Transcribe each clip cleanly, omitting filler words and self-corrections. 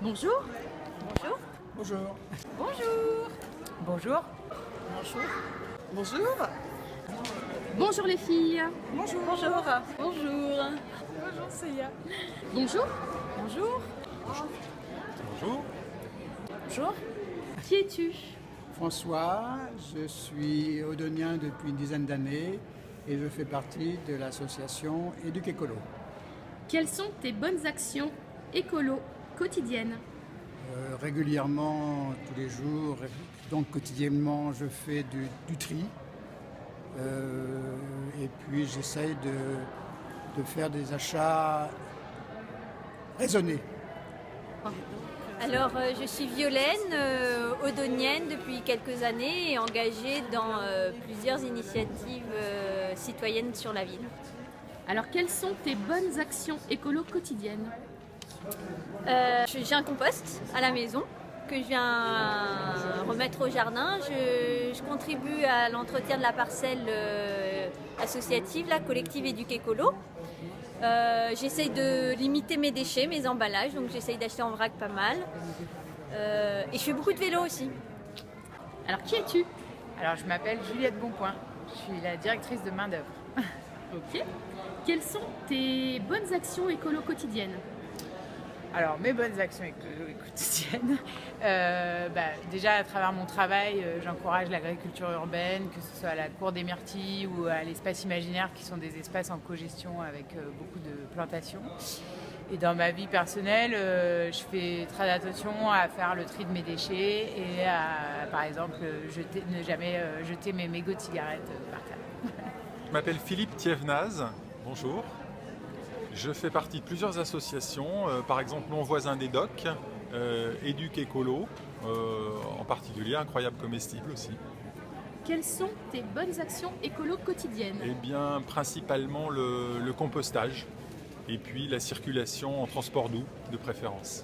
Bonjour. Bonjour. Bonjour. Bonjour. Bonjour. Bonjour. Bonjour. Bonjour les filles. Bonjour. Bonjour. Bonjour. Bonjour Célia. Bonjour. Bonjour. Bonjour. Bonjour. Qui es-tu? François, je suis odonien depuis une dizaine d'années et je fais partie de l'association Éduc Écolo. Quelles sont tes bonnes actions écolo quotidiennes? Régulièrement, tous les jours, donc quotidiennement, je fais du tri. Et puis j'essaye de faire des achats raisonnés. Alors, je suis Violaine, odonienne depuis quelques années et engagée dans plusieurs initiatives citoyennes sur la ville. Alors quelles sont tes bonnes actions écolo quotidiennes? J'ai un compost à la maison que je viens remettre au jardin. Je contribue à l'entretien de la parcelle associative, la collective Éduc Écolo. J'essaye de limiter mes déchets, mes emballages, donc j'essaye d'acheter en vrac pas mal. Et je fais beaucoup de vélo aussi. Alors qui es-tu? Alors je m'appelle Juliette Bonpoint, je suis la directrice de main d'œuvre. Ok. Quelles sont tes bonnes actions écolo quotidiennes? Alors mes bonnes actions quotidiennes, déjà à travers mon travail, j'encourage l'agriculture urbaine, que ce soit à la Cour des Myrtilles ou à l'espace imaginaire qui sont des espaces en cogestion avec beaucoup de plantations. Et dans ma vie personnelle, je fais très attention à faire le tri de mes déchets et à, par exemple, ne jamais jeter mes mégots de cigarettes par terre. Je m'appelle Philippe Thievenaz. Bonjour. Je fais partie de plusieurs associations, par exemple Mon Voisin des Docks, Éduc Écolo, en particulier Incroyable Comestible aussi. Quelles sont tes bonnes actions écolo quotidiennes? Eh bien, principalement le compostage et puis la circulation en transport doux de préférence.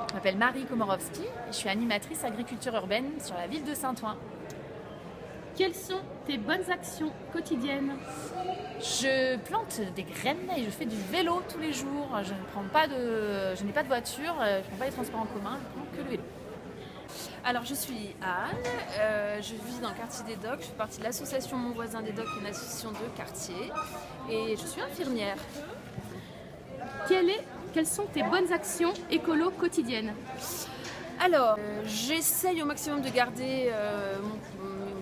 Je m'appelle Marie Komorowski et je suis animatrice agriculture urbaine sur la ville de Saint-Ouen. Quelles sont tes bonnes actions quotidiennes? Je plante des graines et je fais du vélo tous les jours. Je n'ai pas de voiture, je ne prends pas les transports en commun, je prends que le vélo. Alors je suis Anne, je vis dans le quartier des Docks, je fais partie de l'association Mon Voisin des Docks, une association de quartier, et je suis infirmière. Quelles sont tes bonnes actions écolo quotidiennes? Alors, j'essaye au maximum de garder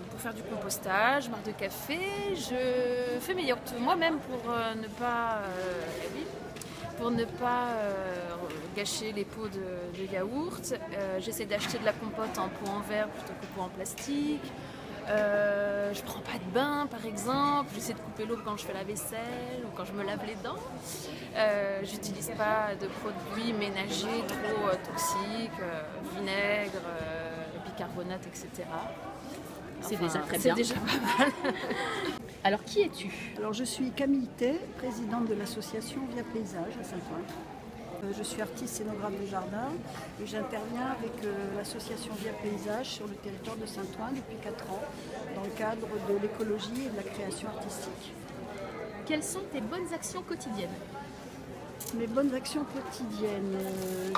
pour faire du compostage, marque de café, je fais mes yaourts moi-même pour ne pas gâcher les pots de yaourt. J'essaie d'acheter de la compote en pot en verre plutôt que pot en plastique. Je prends pas de bain par exemple, j'essaie de couper l'eau quand je fais la vaisselle ou quand je me lave les dents. J'utilise pas de produits ménagers trop toxiques, vinaigre, bicarbonate, etc. C'est déjà très c'est bien. déjà pas mal. Alors qui es-tu? Alors je suis Camille Tay, présidente de l'association Via Paysage à Saint-Ouen. Je suis artiste scénographe de jardin et j'interviens avec l'association Via Paysage sur le territoire de Saint-Ouen depuis 4 ans dans le cadre de l'écologie et de la création artistique. Quelles sont tes bonnes actions quotidiennes? Mes bonnes actions quotidiennes,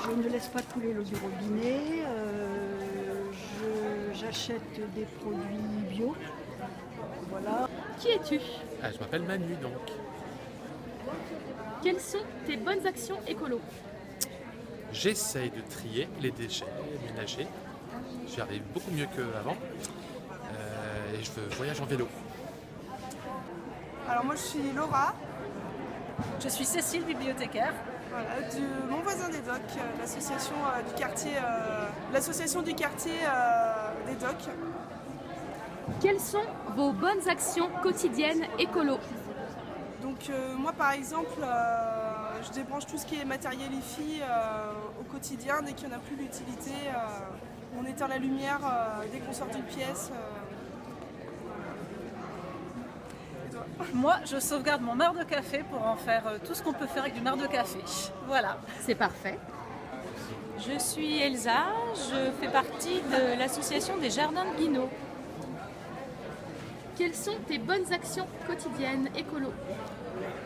je ne laisse pas couler l'eau du robinet, j'achète des produits bio. Voilà. Qui es-tu? Je m'appelle Manu donc. Quelles sont tes bonnes actions écolo? J'essaye de trier les déchets ménagers. J'y arrive beaucoup mieux qu'avant. Et je voyage en vélo. Alors moi je suis Laura, Je suis Cécile, bibliothécaire. voilà, de Mon Voisin des Docks, l'association du quartier, des Docks. Quelles sont vos bonnes actions quotidiennes écolo? Donc moi par exemple, je débranche tout ce qui est matériel hi-fi au quotidien dès qu'il n'y en a plus d'utilité. On éteint la lumière dès qu'on sort d'une pièce. Et toi ? Moi, je sauvegarde mon marc de café pour en faire tout ce qu'on peut faire avec du marc de café. Voilà. C'est parfait. Je suis Elsa, je fais partie de l'association des Jardins de Guinaud. Quelles sont tes bonnes actions quotidiennes écolo?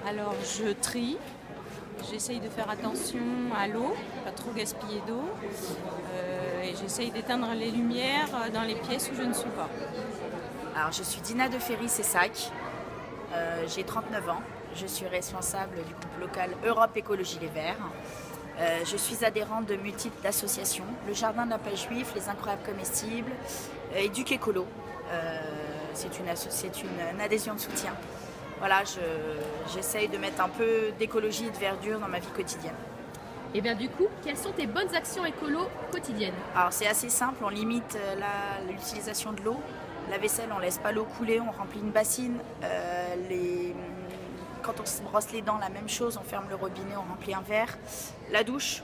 Alors je trie, J'essaye de faire attention à l'eau, pas trop gaspiller d'eau. Et j'essaye d'éteindre les lumières dans les pièces où je ne suis pas. Alors, je suis Dina de Ferry-Cessac. J'ai 39 ans. Je suis responsable du groupe local Europe Écologie Les Verts. Je suis adhérente de multiples associations, le Jardin de la Page Juive, les Incroyables Comestibles, Éduc Écolo. C'est une adhésion de soutien. Voilà, j'essaye de mettre un peu d'écologie et de verdure dans ma vie quotidienne. Et bien du coup, quelles sont tes bonnes actions écolo quotidiennes? Alors c'est assez simple, on limite l'utilisation de l'eau. La vaisselle, on ne laisse pas l'eau couler, on remplit une bassine. Quand on se brosse les dents, la même chose, on ferme le robinet, on remplit un verre. La douche,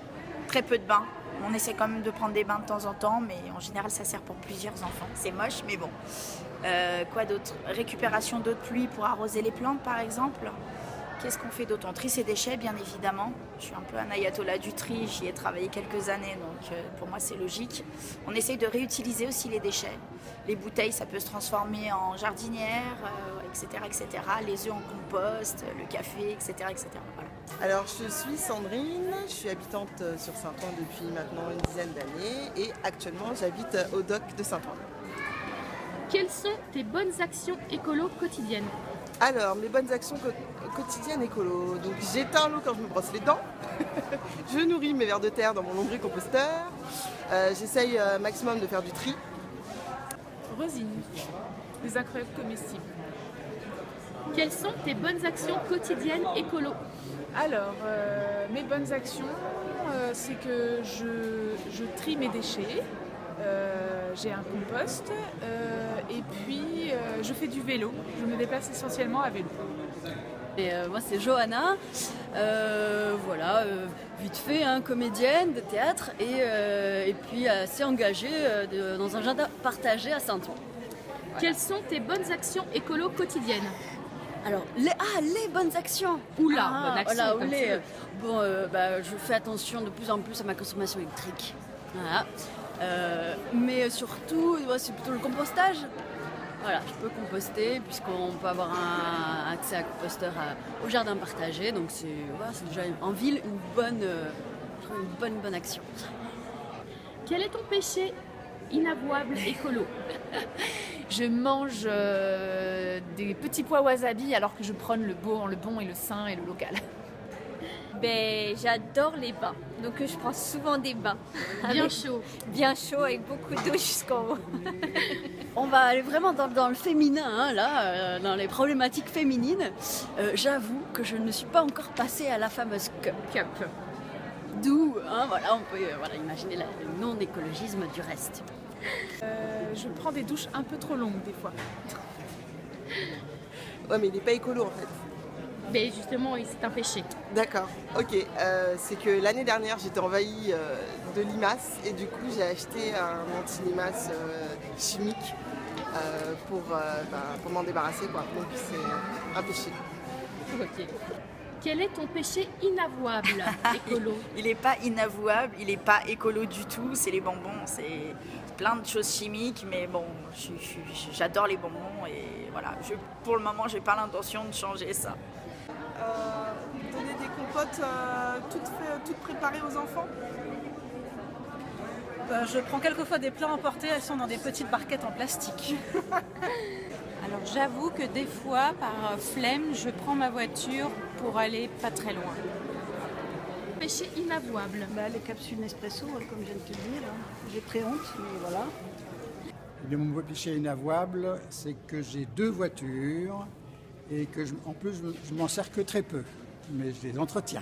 très peu de bains. On essaie quand même de prendre des bains de temps en temps, mais en général, ça sert pour plusieurs enfants. C'est moche, mais bon. Quoi d'autre? Récupération d'eau de pluie pour arroser les plantes, par exemple. Qu'est-ce qu'on fait d'autre? On trie ses déchets, bien évidemment. Je suis un peu un ayatollah du tri, j'y ai travaillé quelques années, donc pour moi c'est logique. On essaye de réutiliser aussi les déchets. Les bouteilles, ça peut se transformer en jardinière, etc., etc. Les œufs en compost, le café, etc., etc. Voilà. Alors je suis Sandrine, je suis habitante sur Saint-Ouen depuis maintenant une dizaine d'années et actuellement j'habite au dock de Saint-Ouen. Quelles sont tes bonnes actions écolo quotidiennes? Alors, mes bonnes actions quotidiennes écolo. Donc, j'éteins l'eau quand je me brosse les dents. Je nourris mes vers de terre dans mon lombricomposteur. J'essaye maximum de faire du tri. Rosine, les Incroyables Comestibles. Quelles sont tes bonnes actions quotidiennes écolo? Alors, mes bonnes actions, c'est que je trie mes déchets. J'ai un compost et puis je fais du vélo. Je me déplace essentiellement à vélo. Et moi c'est Johanna, voilà, vite fait, hein, comédienne de théâtre et puis assez engagée dans un jardin partagé à Saint-Ouen. Voilà. Quelles sont tes bonnes actions écolo quotidiennes? Alors, les bonnes actions. Bonne action, voilà, je fais attention de plus en plus à ma consommation électrique. Voilà. Mais surtout, c'est plutôt le compostage. Voilà, je peux composter puisqu'on peut avoir un accès à composteur au jardin partagé. Donc c'est déjà en ville une bonne action. Quel est ton péché inavouable écolo? Je mange des petits pois wasabi alors que je prône le bon et le sain et le local. Ben, j'adore les bains, donc je prends souvent des bains. Bien chaud. Bien chaud, avec beaucoup d'eau jusqu'en haut. On va aller vraiment dans le féminin, hein, là, dans les problématiques féminines. J'avoue que je ne suis pas encore passée à la fameuse cup. D'où, hein, voilà, on peut imaginer le non-écologisme du reste. Je prends des douches un peu trop longues des fois. Ouais, mais il n'est pas écolo en fait. Mais justement, c'est un péché. D'accord, ok. C'est que l'année dernière, j'étais envahie de limaces et du coup, j'ai acheté un anti-limaces chimique pour m'en débarrasser, quoi. Donc, c'est un péché. Ok. Quel est ton péché inavouable écolo? Il n'est pas inavouable, il n'est pas écolo du tout. C'est les bonbons, c'est plein de choses chimiques, mais bon, j'adore les bonbons et voilà. Pour le moment, j'ai pas l'intention de changer ça. Donner des compotes toutes préparées aux enfants. Je prends quelquefois des plats emportés, elles sont dans des petites barquettes en plastique. Alors j'avoue que des fois, par flemme, je prends ma voiture pour aller pas très loin. Péché inavouable. Les capsules Nespresso, comme je viens de te le dire. J'ai très honte, mais voilà. Mon péché inavouable, c'est que j'ai 2 voitures et que en plus je m'en sers que très peu, mais je les entretiens.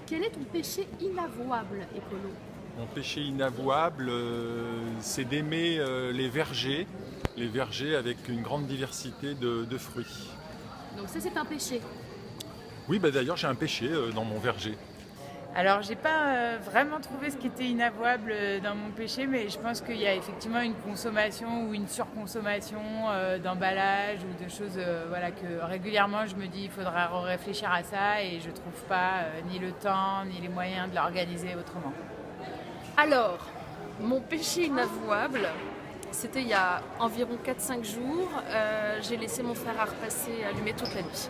Quel est ton péché inavouable écolo? Mon péché inavouable, c'est d'aimer les vergers avec une grande diversité de fruits. Donc ça c'est un péché? Oui, d'ailleurs j'ai un péché dans mon verger. Alors, j'ai pas vraiment trouvé ce qui était inavouable dans mon péché, mais je pense qu'il y a effectivement une consommation ou une surconsommation d'emballage ou de choses que régulièrement je me dis il faudra réfléchir à ça et je trouve pas ni le temps ni les moyens de l'organiser autrement. Alors, mon péché inavouable, c'était il y a environ 4-5 jours, j'ai laissé mon fer à repasser allumé toute la nuit.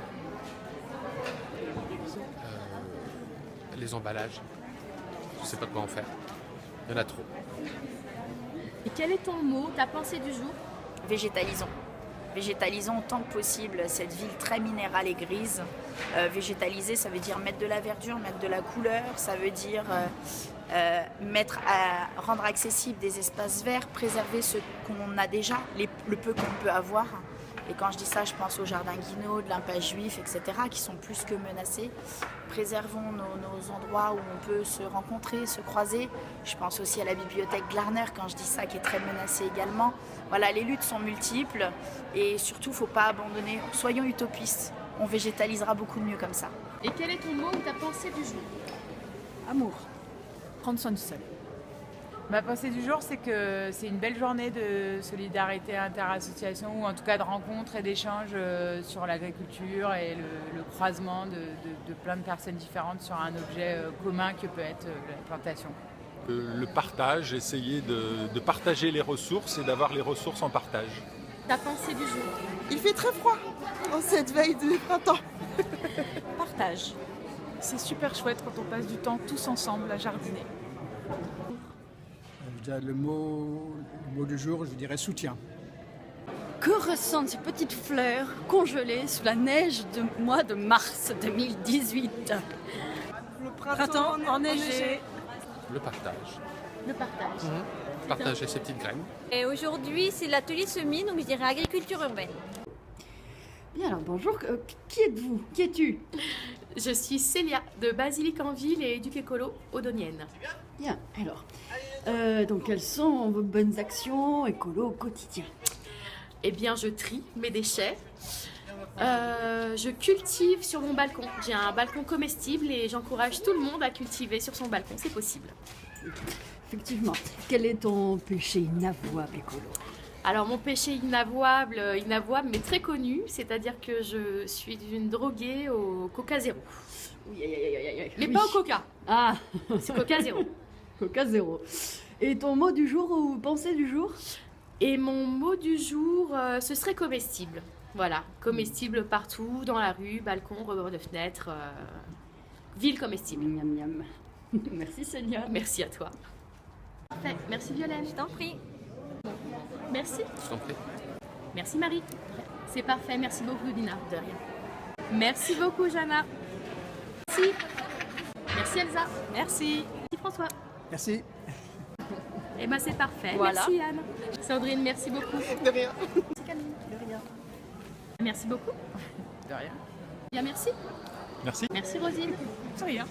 les emballages. Je ne sais pas quoi en faire. Il y en a trop. Et quel est ton mot, ta pensée du jour? Végétalisons. Végétalisons autant que possible cette ville très minérale et grise. Végétaliser, ça veut dire mettre de la verdure, mettre de la couleur, ça veut dire rendre accessible des espaces verts, préserver ce qu'on a déjà, le peu qu'on peut avoir. Et quand je dis ça, je pense au jardin Guinaud, de l'impasse Juif, etc., qui sont plus que menacés. Préservons nos endroits où on peut se rencontrer, se croiser. Je pense aussi à la bibliothèque Glarner, quand je dis ça, qui est très menacée également. Voilà, les luttes sont multiples et surtout, il ne faut pas abandonner. Soyons utopistes, on végétalisera beaucoup mieux comme ça. Et quel est ton mot ou ta pensée du jour? Amour. Prendre soin du sol. Ma pensée du jour, c'est que c'est une belle journée de solidarité interassociation, ou en tout cas de rencontres et d'échanges sur l'agriculture et le croisement de plein de personnes différentes sur un objet commun que peut être la plantation. Le partage, essayer de partager les ressources et d'avoir les ressources en partage. Ta pensée du jour? Il fait très froid en cette veille de printemps. Partage. C'est super chouette quand on passe du temps tous ensemble à jardiner. Le mot du jour, je dirais soutien. Que ressentent ces petites fleurs congelées sous la neige du mois de mars 2018? Le printemps enneigé. Le partage. Le partage. Partager ces petites graines. Et aujourd'hui, c'est l'atelier semis, donc je dirais agriculture urbaine. Bien alors bonjour, qui êtes-vous? Qui es-tu? Je suis Célia de Basilic-en-Ville et Éduc Écolo Odonienne. Bien, alors, donc quelles sont vos bonnes actions écolo au quotidien? Eh bien, je trie mes déchets. Je cultive sur mon balcon. J'ai un balcon comestible et j'encourage tout le monde à cultiver sur son balcon, c'est possible. Effectivement. Quel est ton péché inavouable écolo? Alors mon péché inavouable mais très connu, c'est-à-dire que je suis une droguée au Coca Zéro. Oui, mais pas au Coca. Ah, c'est Coca Zéro. Coca Zéro. Et ton mot du jour ou pensée du jour? Et mon mot du jour, ce serait comestible. Voilà, comestible partout, dans la rue, balcon, rebord de fenêtre, ville comestible. Miam miam. Merci Sonia. Merci à toi. Parfait, merci Violaine. Je t'en prie. Merci. Je t'en prie. Merci Marie. C'est parfait, merci beaucoup Dina. De rien. Merci beaucoup Jana. Merci. Merci Elsa. Merci. Merci François. Merci. Eh ben c'est parfait. Voilà. Merci Anne. Sandrine, merci beaucoup. De rien. Merci Camille. De rien. Merci beaucoup. De rien. Bien merci. Merci. Merci Rosine. De rien.